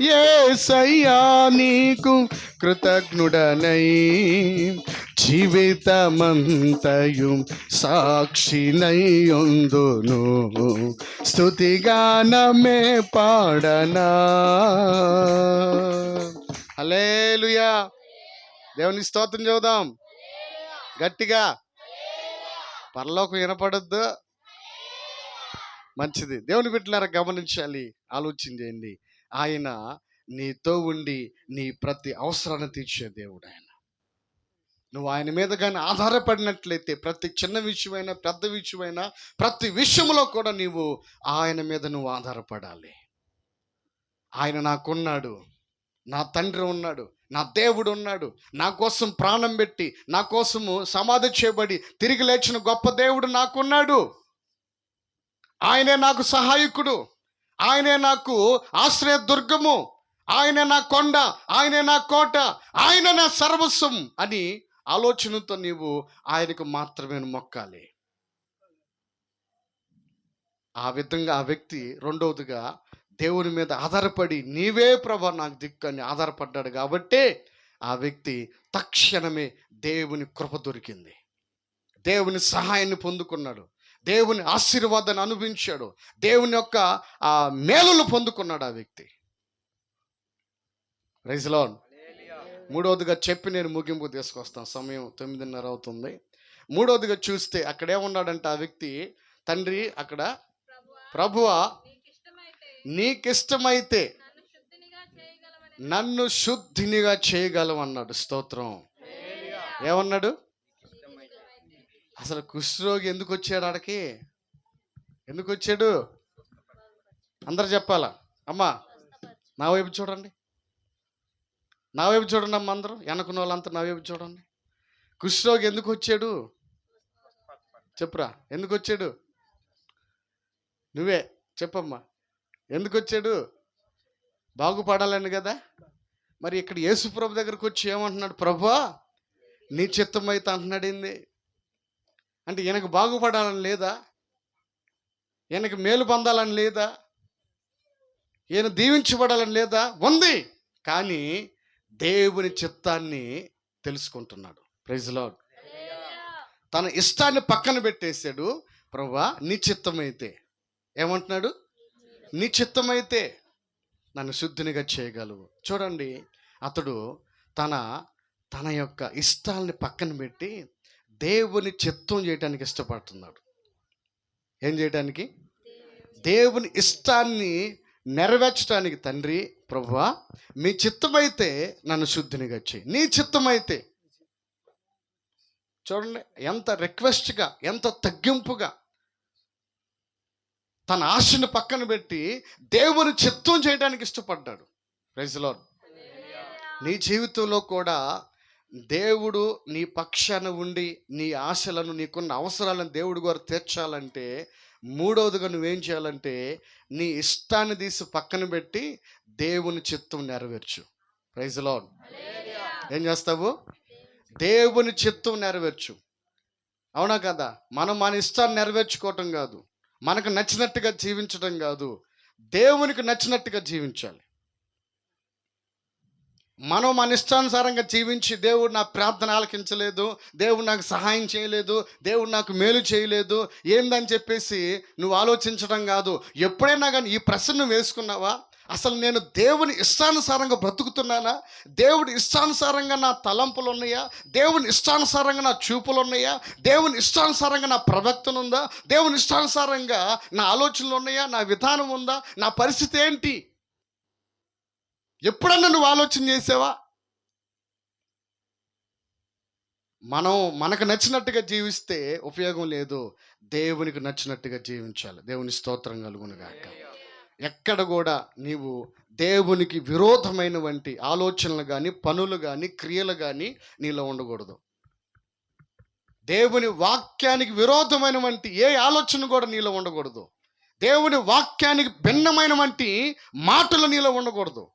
యేసయ్యా నీకు కృతజ్ఞుడనై జీవితమంతయు సాక్షినయ్యుందును. స్తుతిగానమే పాడనా. హల్లెలూయా. దేవుని స్తోత్రం చెబుదాం గట్టిగా. పరలోకం వినపడొద్దు. మంచిది. దేవుని బిడ్డలారా గమనించాలి, ఆలోచన చేయండి. ఆయన నీతో ఉండి నీ ప్రతి అవసరాన్ని తీర్చే దేవుడు ఆయన. నువ్వు ఆయన మీద కానీ ఆధారపడినట్లయితే ప్రతి చిన్న విషయమైనా పెద్ద విషయమైనా ప్రతి విషయంలో కూడా నీవు ఆయన మీద నువ్వు ఆధారపడాలి. ఆయన నాకున్నాడు, నా తండ్రి ఉన్నాడు, నా దేవుడు ఉన్నాడు, నా కోసం ప్రాణం పెట్టి నా కోసము సమాధి చేయబడి తిరిగి లేచిన గొప్ప దేవుడు నాకున్నాడు. ఆయనే నాకు సహాయకుడు, ఆయనే నాకు ఆశ్రయ దుర్గము, ఆయనే నా కొండ, ఆయనే నా కోట, ఆయన నా సర్వస్వం అని ఆలోచనతో నీవు ఆయనకు మాత్రమే మొక్కాలి. ఆ విధంగా ఆ వ్యక్తి రెండవదిగా దేవుని మీద ఆధారపడి నీవే ప్రభా నాకు దిక్కు అని ఆధారపడ్డాడు కాబట్టి ఆ వ్యక్తి తక్షణమే దేవుని కృప దొరికింది, దేవుని సహాయాన్ని పొందుకున్నాడు, దేవుని ఆశీర్వాదాన్ని అనుభవించాడు, దేవుని యొక్క ఆ మేలులు పొందుకున్నాడు ఆ వ్యక్తి. Praise the Lord. మూడవదిగా చెప్పి నేను ముగింపు తీసుకొస్తాను, సమయం 9:30 అవుతుంది. మూడవదిగా చూస్తే అక్కడేమన్నాడంటే ఆ వ్యక్తి, తండ్రి అక్కడ ప్రభువా నీకిష్టమైతే నన్ను శుద్ధినిగా చేయగలవన్నాడు. స్తోత్రం. ఏమన్నాడు? అసలు కుష్ఠరోగి ఎందుకు వచ్చాడు ఆడకి? ఎందుకు వచ్చాడు? అందరు చెప్పాలా? అమ్మా నా వైపు చూడండి, నా వైపు చూడండి అమ్మ, అందరూ వెనకున్న వాళ్ళంతా నా వైపు చూడండి. కుష్ఠరోగి ఎందుకు వచ్చాడు? చెప్పురా, ఎందుకు వచ్చాడు? నువ్వే చెప్పమ్మా. ఎందుకు వచ్చాడు? బాగుపడాలని కదా. మరి ఇక్కడ యేసు ప్రభు దగ్గరకు వచ్చి ఏమంటున్నాడు? ప్రభువా నీ చిత్తమైతే అంటున్నాడు. ఏంది అంటే ఈయనకు బాగుపడాలని లేదా? ఈయనకు మేలు పొందాలని లేదా? ఈయన దీవించబడాలని లేదా? ఉంది. కానీ దేవుని చిత్తాన్ని తెలుసుకుంటున్నాడు. Praise the lord. తన ఇష్టాన్ని పక్కన పెట్టేశాడు. ప్రభువా నీ చిత్తమైతే ఏమంటున్నాడు? నీ చిత్తమైతే నన్ను శుద్ధినిగా చేయగలవు. చూడండి, అతడు తన యొక్క ఇష్టాలని పక్కన పెట్టి దేవుని చిత్తం చేయడానికి ఇష్టపడుతున్నాడు. ఏం చేయడానికి? దేవుని ఇష్టాన్ని నెరవేర్చడానికి. తండ్రి ప్రభువా మీ చిత్తమైతే నన్ను శుద్ధినిగా చేయి, నీ చిత్తమైతే. చూడండి ఎంత రిక్వెస్ట్గా, ఎంత తగ్గింపుగా తన ఆశను పక్కన పెట్టి దేవుని చిత్తం చేయడానికి ఇష్టపడ్డాడు. Praise the Lord. నీ జీవితంలో కూడా దేవుడు నీ పక్షాన ఉండి నీ ఆశలను, నీకున్న అవసరాలను దేవుడు గారు తీర్చాలంటే మూడవదిగా నువ్వేం చేయాలంటే నీ ఇష్టాన్ని తీసి పక్కన పెట్టి దేవుని చిత్తం నెరవేర్చు. Praise the Lord. ఏం చేస్తావు? దేవుని చిత్తం నెరవేర్చు. అవునా కదా? మనం మన ఇష్టాన్ని నెరవేర్చుకోవటం కాదు. మనకు నచ్చినట్టుగా జీవించడం కాదు. దేవునికి నచ్చినట్టుగా జీవించాలి. మనం మన ఇష్టానుసారంగా జీవించి దేవుడు నా ప్రార్థన ఆలకించలేదు, దేవుడు నాకు సహాయం చేయలేదు, దేవుడు నాకు మేలు చేయలేదు ఏందని చెప్పేసి నువ్వు ఆలోచించడం కాదు. ఎప్పుడైనా కానీ ఈ ప్రశ్న నువ్వు వేసుకున్నావా? అసలు నేను దేవుని ఇష్టానుసారంగా బ్రతుకుతున్నానా? దేవుడి ఇష్టానుసారంగా నా తలంపులు ఉన్నాయా? దేవుని ఇష్టానుసారంగా నా చూపులు ఉన్నాయా? దేవుని ఇష్టానుసారంగా నా ప్రవర్తన ఉందా? దేవుని ఇష్టానుసారంగా నా ఆలోచనలు ఉన్నాయా? నా విధానం ఉందా? నా పరిస్థితి ఏంటి? ఎప్పుడన్నా నువ్వు ఆలోచన చేసావా? మనం మనకు నచ్చినట్టుగా జీవిస్తే ఉపయోగం లేదు. దేవునికి నచ్చినట్టుగా జీవించాలి. దేవుని స్తోత్రం కలుగును గాక. ఎక్కడ కూడా నీవు దేవునికి విరోధమైనటువంటి ఆలోచనలు కానీ, పనులు కానీ, క్రియలు కానీ నీలో ఉండకూడదు. దేవుని వాక్యానికి విరోధమైనటువంటి ఏ ఆలోచన కూడా నీలో ఉండకూడదు. దేవుని వాక్యానికి భిన్నమైనటువంటి మాటలు నీలో ఉండకూడదు.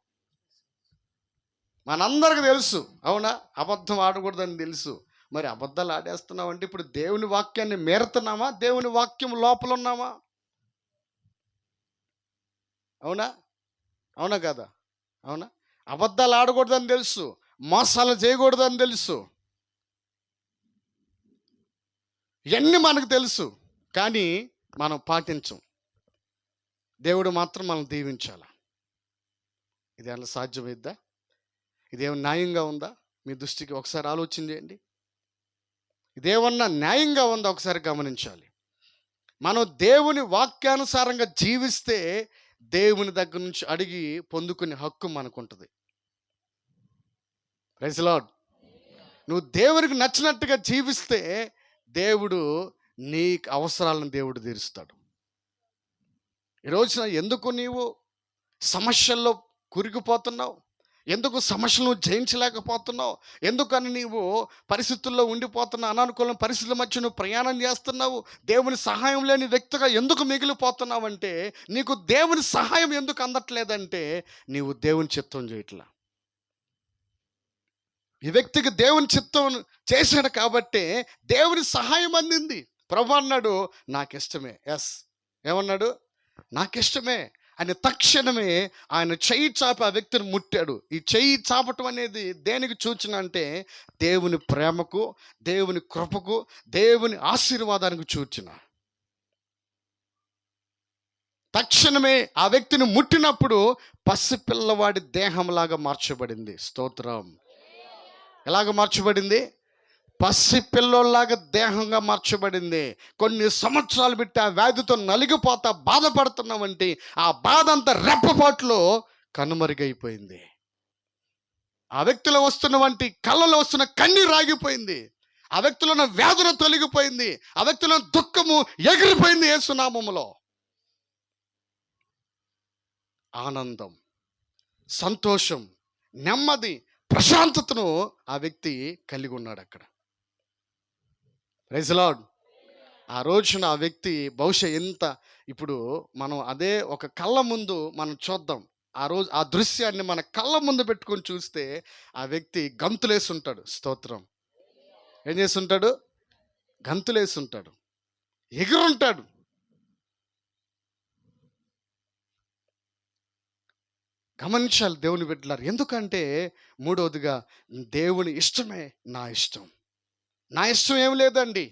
మనందరికి తెలుసు, అవునా? అబద్ధం ఆడకూడదని తెలుసు. మరి అబద్ధాలు ఆడేస్తున్నావు అంటే ఇప్పుడు దేవుని వాక్యాన్ని మేరుతున్నామా? దేవుని వాక్యం లోపల ఉన్నామా? అవునా? అవునా కదా? అవునా? అబద్ధాలు ఆడకూడదని తెలుసు, మోసాలు చేయకూడదని తెలుసు, ఇవన్నీ మనకు తెలుసు. కానీ మనం పాటించం. దేవుడు మాత్రం మనం దీవించాలి. ఇది ఎలా సాధ్యమైద్దా? ఇదేమన్నా న్యాయంగా ఉందా? మీ దృష్టికి ఒకసారి ఆలోచన చేయండి. ఇదేమన్నా న్యాయంగా ఉందా? ఒకసారి గమనించాలి. మనం దేవుని వాక్యానుసారంగా జీవిస్తే దేవుని దగ్గర నుంచి అడిగి పొందుకునే హక్కు మనకుంటుంది. Praise lord. నువ్వు దేవునికి నచ్చినట్టుగా జీవిస్తే దేవుడు నీ అవసరాలను దేవుడు తీరుస్తాడు. ఈ రోజున ఎందుకు నీవు సమస్యల్లో కురిగిపోతున్నావు? ఎందుకు సమస్యలను జయించలేకపోతున్నావు? ఎందుకని నీవు పరిస్థితుల్లో ఉండిపోతున్నావు? అనానుకూల పరిస్థితుల మధ్య నువ్వు ప్రయాణం చేస్తున్నావు. దేవుని సహాయం లేని వ్యక్తిగా ఎందుకు మిగిలిపోతున్నావు అంటే, నీకు దేవుని సహాయం ఎందుకు అందట్లేదంటే నీవు దేవుని చిత్తం చేయట్లా. ఈ వ్యక్తికి దేవుని చిత్తం చేశాడు కాబట్టే దేవుని సహాయం అందింది. ప్రభు అన్నాడు నాకిష్టమే. ఎస్, ఏమన్నాడు? నాకిష్టమే అని తక్షణమే ఆయన చెయ్యి చాపి ఆ వ్యక్తిని ముట్టాడు. ఈ చెయ్యి చాపటం అనేది దేనికి సూచన అంటే దేవుని ప్రేమకు, దేవుని కృపకు, దేవుని ఆశీర్వాదానికి సూచన. తక్షణమే ఆ వ్యక్తిని ముట్టినప్పుడు పసిపిల్లవాడి దేహంలాగా మార్చబడింది. స్తోత్రం. ఎలాగ మార్చబడింది? పసిపిల్లోలాగా దేహంగా మార్చబడింది. కొన్ని సంవత్సరాలు పెట్టి ఆ వ్యాధితో నలిగిపోతా బాధపడుతున్నామంటే ఆ బాధ అంతా రెప్పపాట్లో కనుమరుగైపోయింది. ఆ వ్యక్తిలో వస్తున్నటువంటి కళ్ళలో వస్తున్న కన్నీరు ఆగిపోయింది. ఆ వ్యక్తిలో ఉన్న వ్యాధులు తొలగిపోయింది. ఆ వ్యక్తిలో దుఃఖము ఎగిరిపోయింది యేసునామములో. ఆనందం, సంతోషం, నెమ్మది, ప్రశాంతతను ఆ వ్యక్తి కలిగి ఉన్నాడు అక్కడ. Praise Lord. ఆ రోజున ఆ వ్యక్తి బహుశా ఎంత, ఇప్పుడు మనం అదే ఒక కళ్ళ ముందు మనం చూద్దాం. ఆ రోజు ఆ దృశ్యాన్ని మన కళ్ళ ముందు పెట్టుకొని చూస్తే ఆ వ్యక్తి గంతులేసి ఉంటాడు. స్తోత్రం. ఏం చేసి ఉంటాడు? గంతులేసి ఉంటాడు, ఎగురుంటాడు. గమనించాలి దేవుని బిడ్డలారు. ఎందుకంటే మూడవదిగా దేవుని ఇష్టమే నా ఇష్టం. నా ఇష్టం ఏం లేదండి.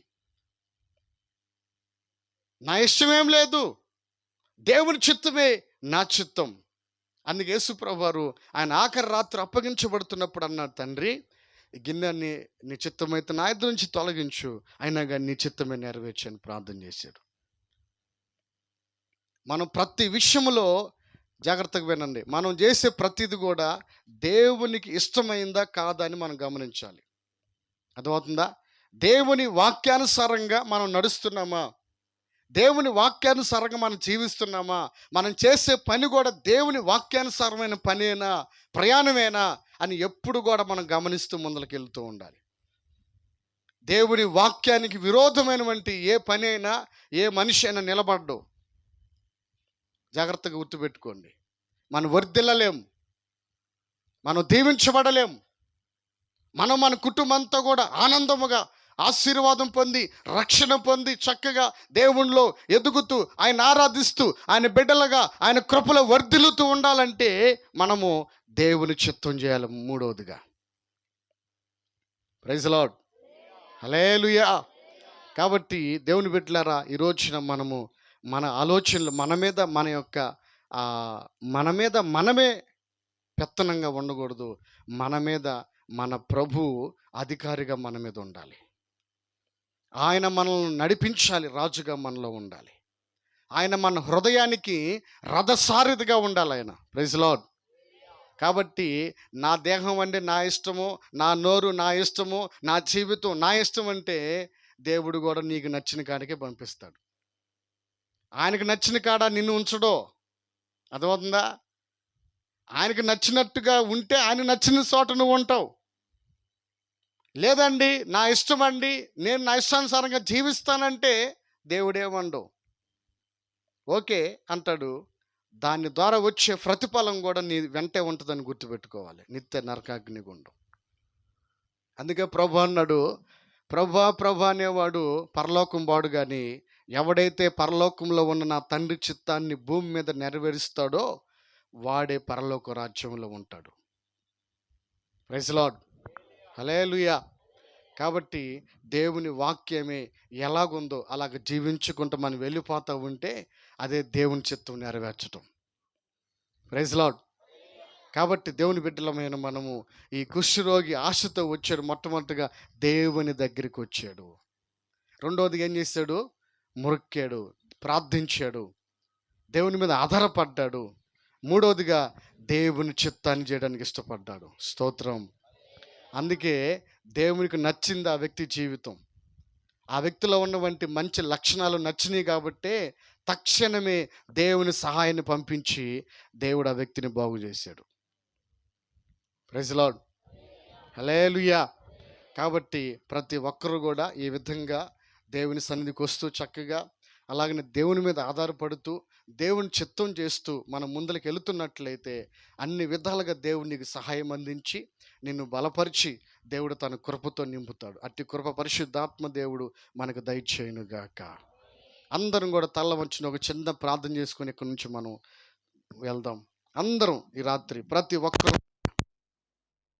నా ఇష్టం ఏం లేదు. దేవుని చిత్తమే నా చిత్తం. అందుకే యేసుప్రభువు వారు ఆయన ఆఖరి రాత్రి అప్పగించబడుతున్నప్పుడు అన్నాడు, తండ్రి ఈ గిన్నెని నీ చిత్తమైతే నా ఎదురు నుంచి తొలగించు, అయినా కానీ నీ చిత్తమే నెరవేర్చని ప్రార్థన చేశాడు. మనం ప్రతి విషయంలో జాగ్రత్తగా వినండి. మనం చేసే ప్రతిది కూడా దేవునికి ఇష్టమైందా కాదా అని మనం గమనించాలి. అర్థమవుతుందా? దేవుని వాక్యానుసారంగా మనం నడుస్తున్నామా? దేవుని వాక్యానుసారంగా మనం జీవిస్తున్నామా? మనం చేసే పని కూడా దేవుని వాక్యానుసారమైన పనేనా, ప్రయాణమేనా అని ఎప్పుడు కూడా మనం గమనిస్తూ ముందరికి వెళ్తూ ఉండాలి. దేవుని వాక్యానికి విరోధమైనటువంటి ఏ పని అయినా, ఏ మనిషి అయినా నిలబడ్డు. జాగ్రత్తగా గుర్తుపెట్టుకోండి. మనం వర్ధిల్లలేం, మనం దీవించబడలేం, మనం మన కుటుంబంతో కూడా ఆనందముగా ఆశీర్వాదం పొంది, రక్షణ పొంది, చక్కగా దేవునిలో ఎదుగుతూ, ఆయన ఆరాధిస్తూ, ఆయన బిడ్డలుగా ఆయన కృపలో వర్ధిల్లుతూ ఉండాలంటే మనము దేవుని చిత్తం చేయాలి. మూడవదిగా, ప్రైజ్ లార్డ్, హల్లెలూయా. కాబట్టి దేవుని బిడ్డలారా, ఈ రోజున మనము మన ఆలోచనలు మన మీద మన యొక్క మన మీద మనమే పెత్తనంగా ఉండకూడదు. మన మీద మన ప్రభు అధికారిగా మన మీద ఉండాలి. ఆయన మనల్ని నడిపించాలి, రాజుగా మనలో ఉండాలి. ఆయన మన హృదయానికి రథసారథిగా ఉండాలి ఆయన. Praise Lord. కాబట్టి నా దేహం అంటే నా ఇష్టము, నా నోరు నా ఇష్టము, నా జీవితం నా ఇష్టం అంటే దేవుడు కూడా నీకు నచ్చిన కాడికే పంపిస్తాడు. ఆయనకు నచ్చిన కాడ నిన్ను ఉంచడో, అర్థమవుతుందా? ఆయనకు నచ్చినట్టుగా ఉంటే ఆయన నచ్చిన చోట నువ్వు ఉంటావు. లేదండి నా ఇష్టం అండి, నేను నా ఇష్టానుసారంగా జీవిస్తానంటే దేవుడేమండు, ఓకే అంటాడు. దాని ద్వారా వచ్చే ప్రతిఫలం కూడా నీ వెంటే ఉంటుందని గుర్తుపెట్టుకోవాలి. నిత్య నరకాగ్నిగుండం. అందుకే ప్రభు అన్నాడు, ప్రభా అనేవాడు పరలోకం వాడు, కానీ ఎవడైతే పరలోకంలో ఉన్న నా తండ్రి చిత్తాన్ని భూమి మీద నెరవేరుస్తాడో వాడే పరలోక రాజ్యంలో ఉంటాడు. ప్రైజ్ లార్డ్, హల్లెలూయా. కాబట్టి దేవుని వాక్యమే ఎలాగుందో అలాగ జీవించుకుంటూ మనం వెళ్ళిపోతూ ఉంటే అదే దేవుని చిత్తం నెరవేర్చడం. Praise Lord. కాబట్టి దేవుని బిడ్డలమైన మనము, ఈ కుష్ఠరోగి ఆశతో వచ్చాడు. మొట్టమొదటిగా దేవుని దగ్గరికి వచ్చాడు. రెండవదిగా ఏం చేశాడు? మొక్కాడు, ప్రార్థించాడు, దేవుని మీద ఆధారపడ్డాడు. మూడవదిగా దేవుని చిత్తాన్ని చేయడానికి ఇష్టపడ్డాడు. స్తోత్రం. అందుకే దేవునికి నచ్చింది ఆ వ్యక్తి జీవితం. ఆ వ్యక్తిలో ఉన్నటువంటి మంచి లక్షణాలు నచ్చినాయి కాబట్టే తక్షణమే దేవుని సహాయాన్ని పంపించి దేవుడు ఆ వ్యక్తిని బాగు చేశాడు. ప్రైజ్ లార్డ్, హల్లెలూయా. కాబట్టి ప్రతి ఒక్కరు కూడా ఈ విధంగా దేవుని సన్నిధికి వస్తూ చక్కగా అలాగనే దేవుని మీద ఆధారపడుతూ దేవుని చిత్తం చేస్తూ మనం ముందరికి వెళుతున్నట్లయితే అన్ని విధాలుగా దేవుడు నీకు సహాయం అందించి నిన్ను బలపరిచి దేవుడు తన కృపతో నింపుతాడు. అట్టి కృప పరిశుద్ధాత్మ దేవుడు మనకు దయచేయునుగాక. అందరం కూడా తల్ల వంచిన ఒక చిన్న ప్రార్థన చేసుకొని ఇక్కడి నుంచి మనం వెళ్దాం. అందరం ఈ రాత్రి ప్రతి ఒక్కరు